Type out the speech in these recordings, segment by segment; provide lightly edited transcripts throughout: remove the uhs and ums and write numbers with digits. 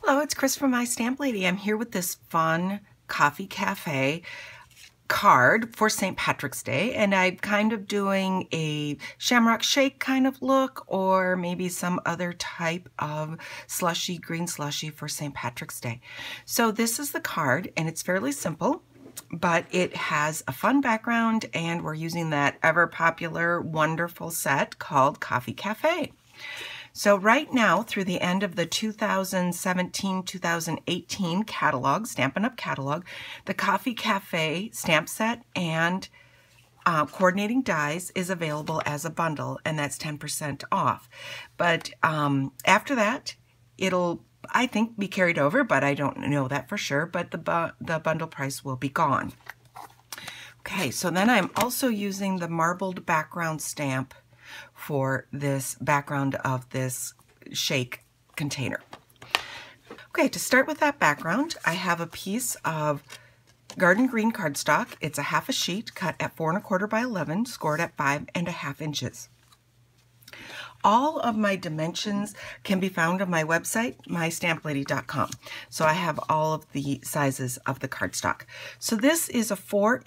Hello, it's Chris from My Stamp Lady. I'm here with this fun coffee cafe card for St. Patrick's Day, and I'm kind of doing a Shamrock shake kind of look, or maybe some other type of slushy, green slushy for St. Patrick's Day. So this is the card, and it's fairly simple, but it has a fun background, and we're using that ever popular, wonderful set called Coffee Cafe. So right now, through the end of the 2017-2018 catalog, Stampin' Up! Catalog, the Coffee Cafe stamp set and coordinating dies is available as a bundle, and that's 10% off. But after that, it'll, I think, be carried over, but I don't know that for sure, but the bundle price will be gone. Okay, so then I'm also using the marbled background stamp for this background of this shake container. Okay, to start with that background, I have a piece of garden green cardstock. It's a half a sheet cut at 4 1/4 by 11, scored at 5 1/2 inches. All of my dimensions can be found on my website, mystamplady.com. So I have all of the sizes of the cardstock. So this is a 4"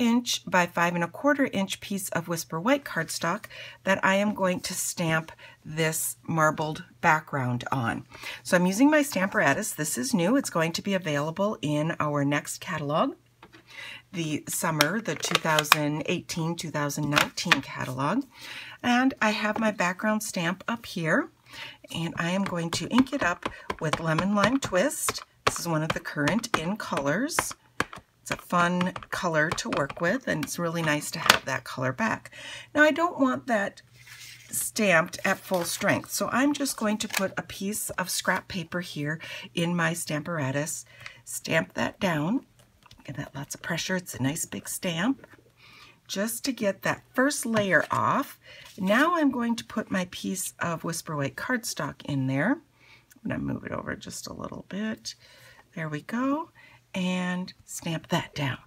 by 5 1/4 inch piece of Whisper White cardstock that I am going to stamp this marbled background on. So I'm using my Stamparatus. This is new. It's going to be available in our next catalog, the summer, the 2018-2019 catalog. And I have my background stamp up here, and I am going to ink it up with Lemon Lime Twist. This is one of the current in colors. It's a fun color to work with, and it's really nice to have that color back. Now I don't want that stamped at full strength, so I'm just going to put a piece of scrap paper here in my Stamparatus, stamp that down, give that lots of pressure. It's a nice big stamp, just to get that first layer off. Now I'm going to put my piece of Whisper White cardstock in there. I'm going to move it over just a little bit. There we go. And stamp that down.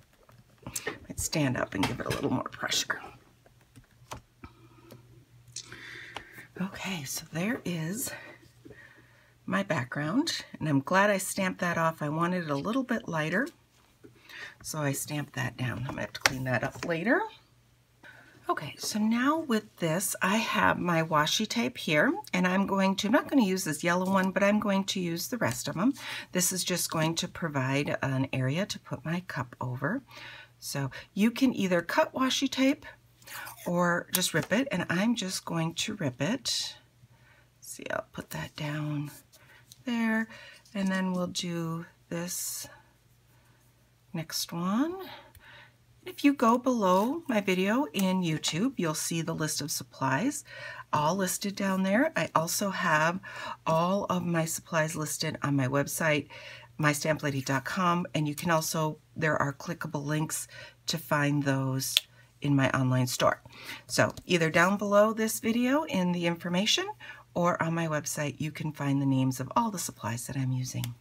Let's stand up and give it a little more pressure. Okay, so there is my background, and I'm glad I stamped that off. I wanted it a little bit lighter, so I stamped that down. I'm going to have to clean that up later. Okay, so now with this, I have my washi tape here, and I'm not going to use this yellow one, but I'm going to use the rest of them. This is just going to provide an area to put my cup over. So you can either cut washi tape or just rip it, and I'm just going to rip it. See, I'll put that down there, and then we'll do this next one. If you go below my video in YouTube, you'll see the list of supplies all listed down there. I also have all of my supplies listed on my website, mystamplady.com, and you can also, there are clickable links to find those in my online store. So either down below this video in the information, or on my website, you can find the names of all the supplies that I'm using.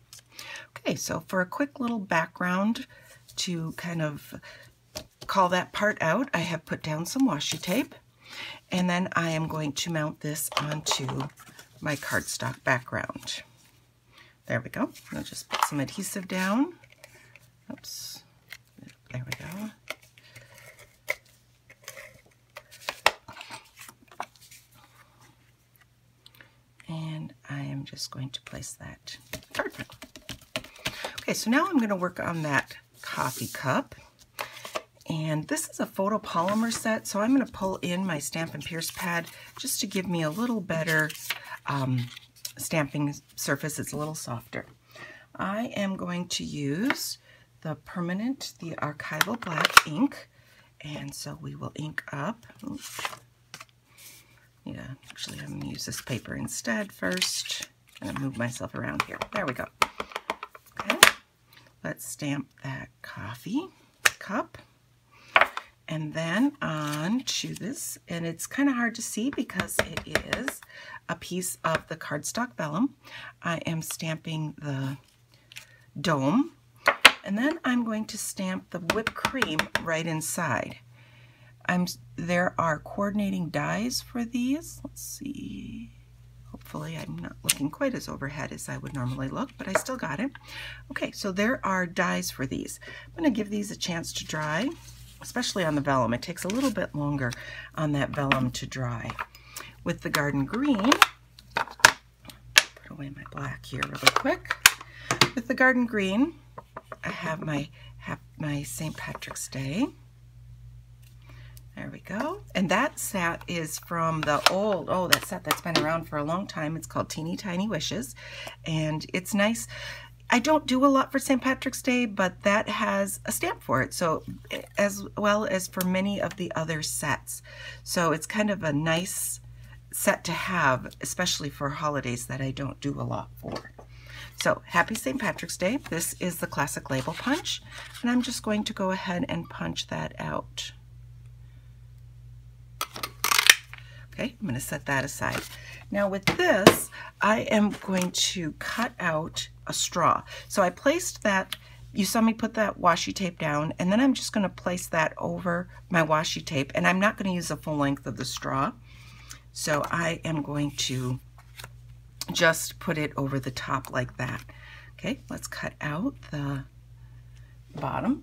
Okay, so for a quick little background to kind of call that part out, I have put down some washi tape, and then I am going to mount this onto my cardstock background. There we go. I'll just put some adhesive down. Oops. There we go. And I am just going to place that card down. Okay, so now I'm going to work on that coffee cup. And this is a photopolymer set, so I'm going to pull in my Stampin' Pierce pad just to give me a little better stamping surface. It's a little softer. I am going to use the permanent, the archival black ink, and so we will ink up. Oops. Yeah, actually I'm going to use this paper instead first. I'm going to move myself around here. There we go. Okay, let's stamp that coffee cup. And then on to this, and it's kind of hard to see because it is a piece of the cardstock vellum. I am stamping the dome, and then I'm going to stamp the whipped cream right inside. There are coordinating dies for these. Let's see. Hopefully I'm not looking quite as overhead as I would normally look, but I still got it. Okay, so there are dies for these. I'm going to give these a chance to dry, especially on the vellum. It takes a little bit longer on that vellum to dry. With the garden green, put away my black here really quick. With the garden green, I have my St. Patrick's Day. There we go. And that set is from the old, that set that's been around for a long time. It's called Teeny Tiny Wishes. And it's nice. I don't do a lot for St. Patrick's Day, but that has a stamp for it. So as well as for many of the other sets. So it's kind of a nice set to have, especially for holidays that I don't do a lot for. So happy St. Patrick's Day. This is the classic label punch. And I'm just going to go ahead and punch that out. Okay, I'm going to set that aside. Now with this, I am going to cut out a straw. So I placed that, you saw me put that washi tape down, and then I'm just going to place that over my washi tape, and I'm not going to use the full length of the straw. So I am going to just put it over the top like that. Okay, let's cut out the bottom.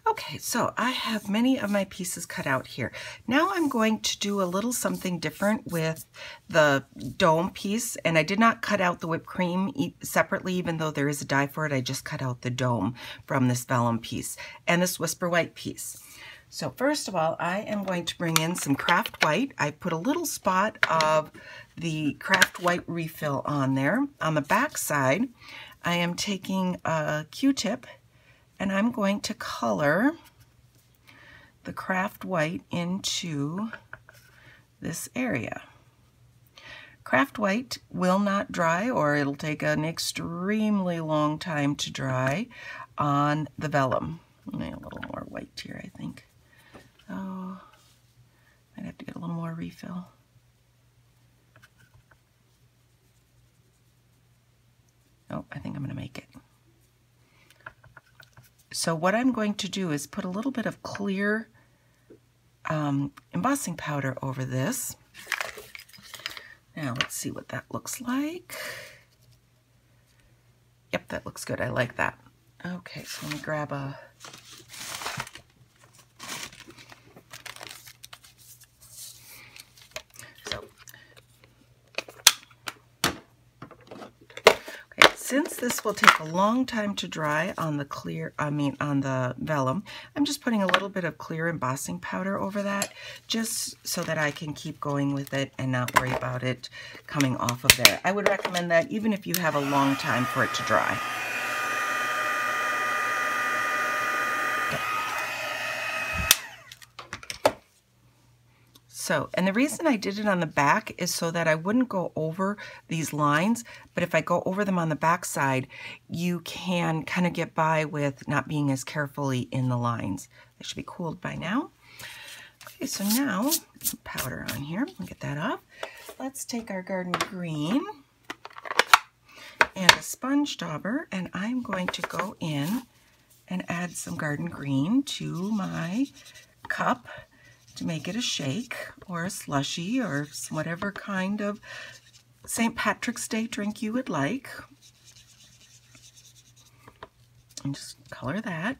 Okay, so I have many of my pieces cut out here. Now I'm going to do a little something different with the dome piece, and I did not cut out the whipped cream separately, even though there is a die for it. I just cut out the dome from this vellum piece and this Whisper White piece. So first of all, I am going to bring in some craft white. I put a little spot of the craft white refill on there. On the back side, I am taking a Q-tip, and I'm going to color the craft white into this area. Craft white will not dry, or it'll take an extremely long time to dry on the vellum. I need a little more white here, I think. Oh, I'd have to get a little more refill. Oh, I think I'm going to make it. So what I'm going to do is put a little bit of clear embossing powder over this. Now let's see what that looks like. Yep, that looks good. I like that. Okay, so let me grab a... Since this will take a long time to dry on the on the vellum, I'm just putting a little bit of clear embossing powder over that, just so that I can keep going with it and not worry about it coming off of there. I would recommend that even if you have a long time for it to dry. So, and the reason I did it on the back is so that I wouldn't go over these lines, but if I go over them on the back side, you can kind of get by with not being as carefully in the lines. They should be cooled by now. Okay, so now, some powder on here. Let me get that off. Let's take our garden green and a sponge dauber, and I'm going to go in and add some garden green to my cup to make it a shake or a slushie or whatever kind of St. Patrick's Day drink you would like. And just color that.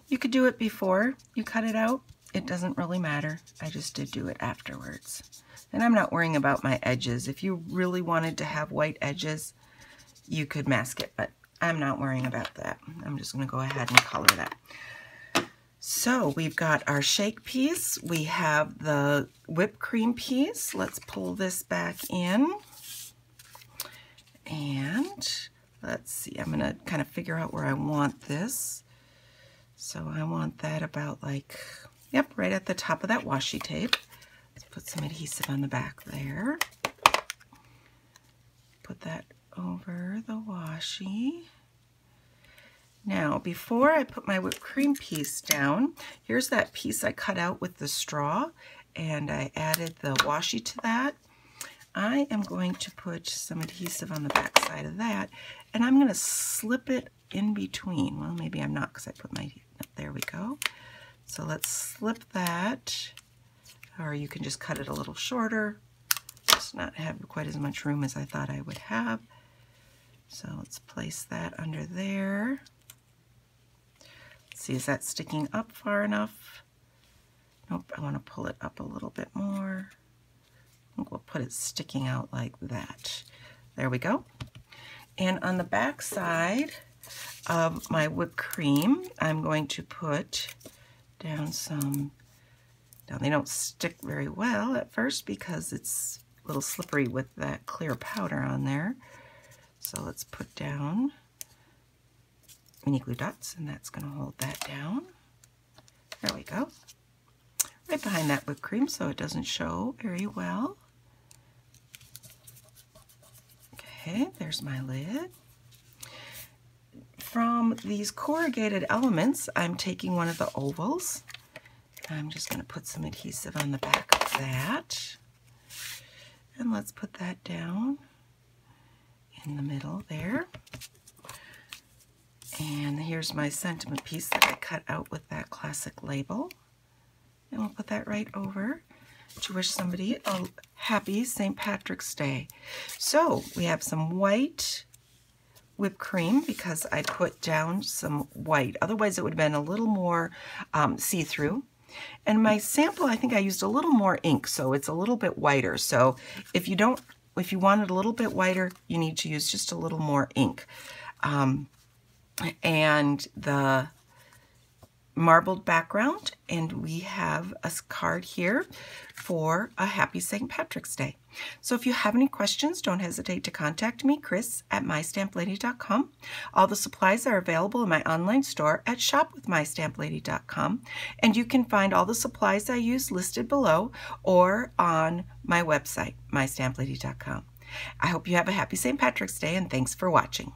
You could do it before you cut it out. It doesn't really matter. I just did do it afterwards. And I'm not worrying about my edges. If you really wanted to have white edges, you could mask it, but I'm not worrying about that. I'm just going to go ahead and color that. So we've got our shake piece, we have the whipped cream piece. Let's pull this back in. And let's see, I'm going to kind of figure out where I want this. So I want that about like, yep, right at the top of that washi tape. Let's put some adhesive on the back there. Put that over the washi. Now, before I put my whipped cream piece down, here's that piece I cut out with the straw, and I added the washi to that. I am going to put some adhesive on the back side of that, and I'm going to slip it in between. Well, maybe I'm not because I put my, there we go. So let's slip that or you can just cut it a little shorter. Just not have quite as much room as I thought I would have. So let's place that under there. Let's see, is that sticking up far enough? Nope, I want to pull it up a little bit more. I think we'll put it sticking out like that. There we go. And on the back side of my whipped cream, I'm going to put down some, now they don't stick very well at first because it's a little slippery with that clear powder on there. So let's put down mini glue dots, and that's going to hold that down. There we go. Right behind that whipped cream so it doesn't show very well. Okay, there's my lid. From these corrugated elements, I'm taking one of the ovals. I'm just going to put some adhesive on the back of that. And let's put that down in the middle there. And here's my sentiment piece that I cut out with that classic label. And we'll put that right over to wish somebody a happy St. Patrick's Day. So we have some white whipped cream because I put down some white. Otherwise it would have been a little more see-through. And my sample, I think I used a little more ink, so it's a little bit whiter. So if you want it a little bit whiter, you need to use just a little more ink. And the marbled background, and we have a card here for a happy St. Patrick's Day. So if you have any questions, don't hesitate to contact me, Chris, at mystamplady.com. All the supplies are available in my online store at shopwithmystamplady.com, and you can find all the supplies I use listed below or on my website, mystamplady.com. I hope you have a happy St. Patrick's Day, and thanks for watching.